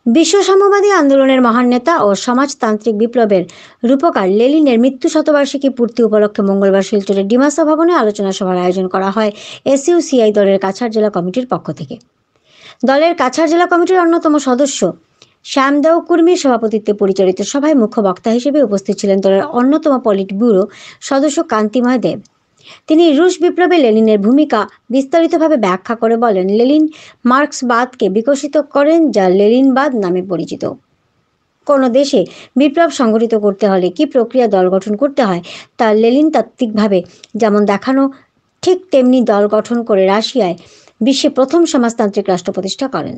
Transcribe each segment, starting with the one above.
বিশ্ব সাম্যবাদী আন্দোলনের মহান নেতা ও সমাজতান্ত্রিক বিপ্লবের রূপকার লেনিনের মৃত্যু শতবার্ষিকী পূর্তি উপলক্ষে মঙ্গলবার শিলচরের ডিমাসা ভবনে আলোচনা সভার আয়োজন করা হয় এসইউসিআই দলের কাছাড় জেলা কমিটির পক্ষ থেকে। দলের কাছাড় জেলা কমিটির অন্যতম সদস্য শ্যামদেও কুর্মীর সভাপতিত্বে পরিচালিত সভায় মুখ্য বক্তা হিসেবে উপস্থিত ছিলেন দলের অন্যতম পলিট ব্যুরো সদস্য কান্তিময় দেব। তিনি রুশ বিপ্লবে লেনিনের ভূমিকা বিস্তারিতভাবে ব্যাখ্যা করে বলেন, লেনিন মার্ক্সবাদকে বিকশিত করেন, যা লেনিনবাদ নামে পরিচিত। কোনো দেশে বিপ্লব সংগঠিত করতে হলে কি প্রক্রিয়া দল গঠন করতে হয় তা লেনিন তাত্ত্বিকভাবে যেমন দেখানো, ঠিক তেমনি দল গঠন করে রাশিয়ায় বিশ্বে প্রথম সমাজতান্ত্রিক রাষ্ট্র প্রতিষ্ঠা করেন।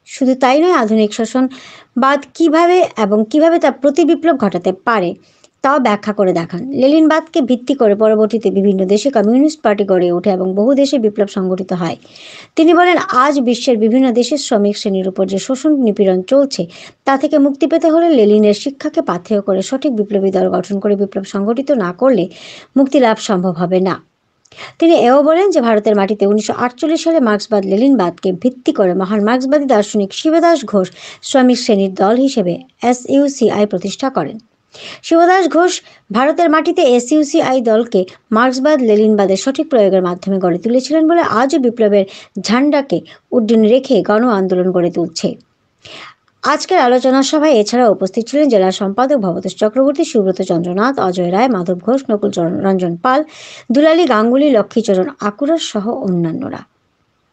শুধু তাই নয়, আধুনিক শাসনবাদ কিভাবে তা প্রতিবিপ্লব ঘটাতে পারে তাও ব্যাখ্যা করে দেখান। লেনিনবাদকে ভিত্তি করে পরবর্তীতে বিভিন্ন দেশে কমিউনিস্ট পার্টি গড়ে ওঠে এবং বহু দেশে বিপ্লব সংগঠিত হয়। তিনি বলেন, আজ বিশ্বের বিভিন্ন দেশের শ্রমিক শ্রেণীর উপর যে শোষণ নিপীড়ন চলছে তা থেকে মুক্তি পেতে হলে লেনিনের শিক্ষাকে পাথেয় করে সঠিক বিপ্লবী দল গঠন করে বিপ্লব সংগঠিত না করলে মুক্তি লাভ সম্ভব হবে না। তিনি এও বলেন যে ভারতের মাটিতে 1948 সালে মার্ক্সবাদ লেনিনবাদকে ভিত্তি করে মহান মার্ক্সবাদী দার্শনিক শিবদাস ঘোষ শ্রমিক শ্রেণীর দল হিসেবে এসইউসিআই প্রতিষ্ঠা করেন। শিবদাস ঘোষ ভারতের মাটিতে এসইউসিআই দলকে মার্ক্সবাদ লেনিনবাদের সঠিক প্রয়োগের মাধ্যমে গড়ে তুলেছিলেন বলে আজও বিপ্লবের ঝান্ডাকে উড্ডীনে রেখে গণ আন্দোলন গড়ে তুলছে। আজকের আলোচনা সভায় এছাড়া উপস্থিত ছিলেন জেলা সম্পাদক ভবতোষ চক্রবর্তী, সুব্রত চন্দ্রনাথ, অজয় রায়, মাধব ঘোষ, নকুল রঞ্জন পাল, দুলালী গাঙ্গুলি, লক্ষ্মীচরণ আকুরা সহ অন্যান্যরা।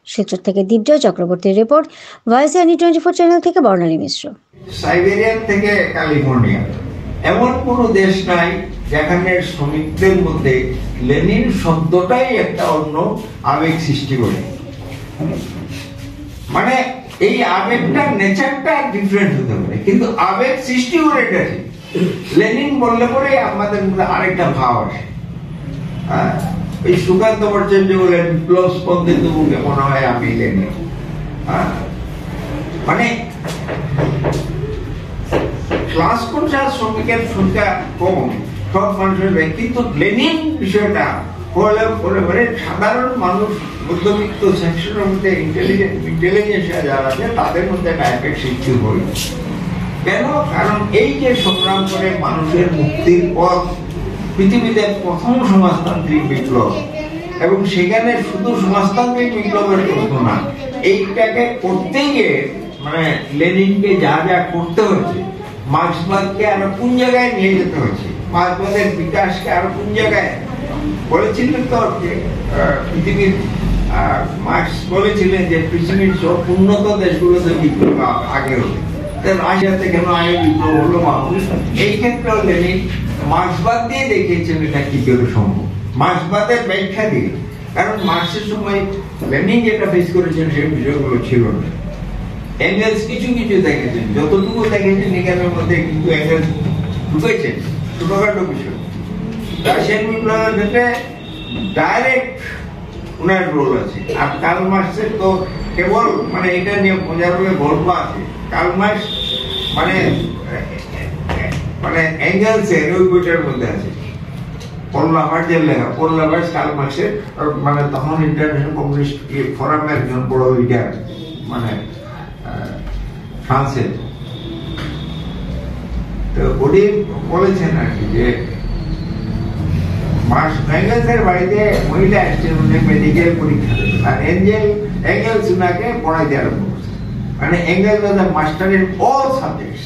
শিলচর থেকে দীপজয় চক্রবর্তীর রিপোর্ট, ভয়েস এনি 24 চ্যানেল থেকে বর্ণালী মিশ্র। সাইবেরিয়ান থেকে ক্যালিফোর্নিয়া এমন কোনো দেশ নাই যেখানে শ্রমিকদের মধ্যে লেনিন শব্দটাই একটা অন্য আবেগ সৃষ্টি করে। মানে এই আবেগটার নেচারটা ডিফারেন্ট হতে পারে, কিন্তু আবেগ সৃষ্টি করে এটা ঠিক। লেনিন বললে পরে আমাদের মধ্যে আরেকটা ভাব আসে। এই সুকান্ত ভট্টাচার্য বলেন, বিপ্লব স্পন্দিত মুখে মনে হয় আমি লেনিন। মানে ক্লাস কনসাস শ্রমিকের সংখ্যা কম, সব মানুষের ব্যক্তিত্ব লেনিন বিষয়টা হলে সাধারণ মানুষ, মধ্যবিত্ত সেকশনের মধ্যে ইন্টেলিজেন্স যারা আছে তাদের মধ্যে একটা এফেক্ট সৃষ্টি হয়। কেন? কারণ এই যে সংগ্রাম করে মানুষের মুক্তির পথ, পৃথিবীতে প্রথম সমাজতান্ত্রিক বিপ্লব, এবং সেখানে শুধু সমাজতান্ত্রিক বিপ্লবের প্রশ্ন না, এইটাকে করতে গিয়ে মানে লেনিনকে যা যা করতে হচ্ছে, মার্ক্সবাদকে আরো কোন জায়গায় নিয়ে যেতে হচ্ছে, মার্ক্সবাদের বিকাশকে আরো কোন জায়গায় বলেছিলেন। তো পৃথিবীর মার্ক্স বলেছিলেন যে পৃথিবীর সব উন্নত দেশগুলোতে বিপ্লব আগে হতো, রাশিয়াতে কেন আগে বিপ্লব হলো এই ক্ষেত্রেও লেনিন মার্ক্সবাদ দিয়ে দেখিয়েছেন এটা কি করে সম্ভব, মার্ক্সবাদের ব্যাখ্যা দিয়ে। কারণ মার্ক্সের সময় লেনিন যেটা ফেস করেছেন সেই বিষয়গুলো ছিল না। এঙ্গেলস কিছু কিছু দেখেছেন, যতটুকু দেখেছেন এখানের মধ্যে কিন্তু এঙ্গেলস ঢুকেছেন ছোটখাটো বিষয়। রাশিয়ান বিপ্লবের ক্ষেত্রে ডাইরেক্ট ওনার রোল আছে। আর কার্ল মার্ক্সের তো কেবল মানে এটা নিয়ে মজার হলে গল্প আছে। কার্ল মার্ক্স মানে এঙ্গেলসের ওই বইটার মধ্যে আছে, পল লাভার্জের লেখা। পল লাভার্জ কার্ল মার্ক্সের মানে তখন ইন্টারন্যাশনাল কমিউনিস্ট ফোরামের একজন বড় লিডার, মানে ফ্রান্সের। তো উনি বলেছেন আর কি যে এঙ্গেলসের বাড়িতে মহিলা আসছেন, উনি মেডিকেল পরীক্ষা দেবেন, আর এঙ্গেলস উনাকে পড়াইতে আরম্ভ করছে। মানে Engels was the master in all subjects,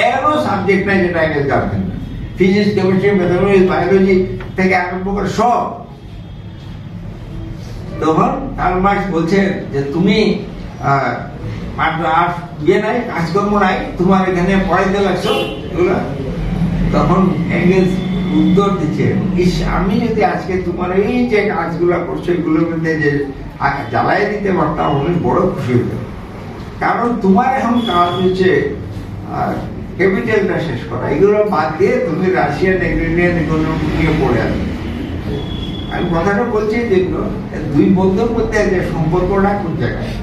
এরও সাবজেক্ট নাই যেটা এঙ্গেলস জানতেন না। ফিজিক্স, কেমিস্ট্রি, ম্যাথমেটিক্স, বায়োলজি থেকে আরম্ভ করে সব। তখন কার্ল মার্ক্স বলছেন যে তুমি নাই, কাজকর্ম নাই, তোমার এখানে পড়াইতে লাগছো এগুলা। তখন এঙ্গেলস উত্তর দিচ্ছে, আমি যদি আজকে তোমার এই যে কাজগুলা করছো এগুলোর মধ্যে যে জ্বালাই দিতে পারতাম, অনেক বড় খুশি হতো। কারণ তোমার এখন কাজ হচ্ছে ক্যাপিটালটা শেষ করা, এগুলো বাদ দিয়ে তুমি রাশিয়ান ইউক্রেনিয়ান ইকোনমি নিয়ে পড়ে আসবে। আমি কথাটা বলছি যেগুলো দুই বন্ধুর মধ্যে যে সম্পর্কটা কোন জায়গায়।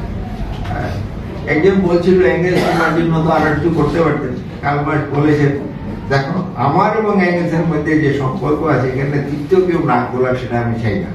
একজন বলছিল এঙ্গেলস আমার জন্য তো আর একটু করতে পারতেন। কার্ল মার্ক্স বলেছেন, দেখো আমার এবং এঙ্গেলসের মধ্যে যে সম্পর্ক আছে এখানে তৃতীয় কেউ না বলার সেটা আমি চাই না।